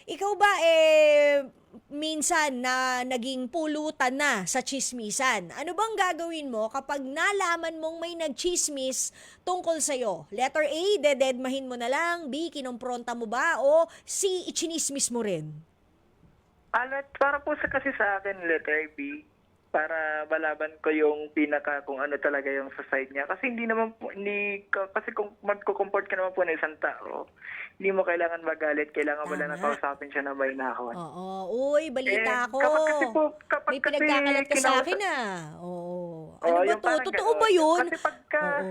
ikaw ba minsan na naging pulutan na sa chismisan? Ano bang gagawin mo kapag nalaman mong may nagchismis tungkol sa'yo? Letter A, dededmahin mo na lang. B, kinompronta mo ba? O C, ichinismis mo rin? Para po kasi sa akin, letter B, para malaman ko yung kung ano talaga yung sa side niya. Kasi kasi kung magko-comport ka naman po ng isang tao, hindi mo kailangan magalit, kailangan mo lang Tama. nakausapin siya na may nahon. Oo. Uy, balita ko. Kapag May kasi pinagkakalat ka sa kinausap- akin Oo. Oo, Ano ba yung to? parang Totoo ganon. ba yun? Oo.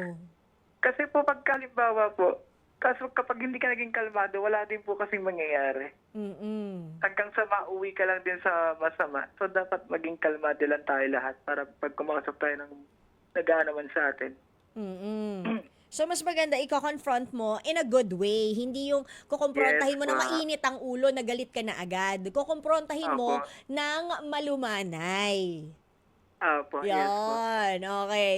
Kasi po pagkalimbawa po, kaso kapag hindi ka naging kalmado, wala din po kasing mangyayari. Mm-mm. Hanggang sa mauwi ka lang din sa masama. So, dapat maging kalmado lang tayo lahat para pag kumakasap tayo ng nag-aanaman sa atin. Mm-mm. So, mas maganda i-confront mo in a good way. Hindi yung kukumprontahin Yes, mo na pa. mainit ang ulo, na galit ka na agad. Kukumprontahin mo Opo. ng malumanay. Opo, yes po. Yan. Okay,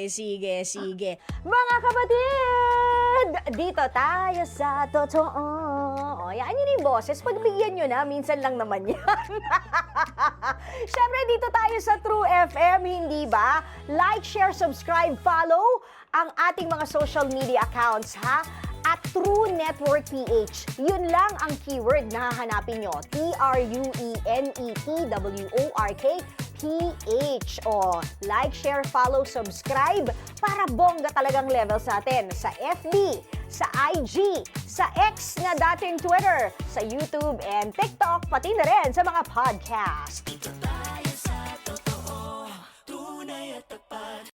sige. Mga kapatid, dito tayo sa totoo. O, yan yun yung boses. Pagbigyan nyo na, minsan lang naman yan. Siyempre, dito tayo sa True FM, hindi ba? Like, share, subscribe, follow ang ating mga social media accounts, ha? At True Network PH. Yun lang ang keyword na hahanapin nyo. TrueNetwork PH. O, like, share, follow, subscribe para bongga talagang levels natin sa FB, sa IG, sa X na dating Twitter, sa YouTube and TikTok, pati na rin sa mga podcast.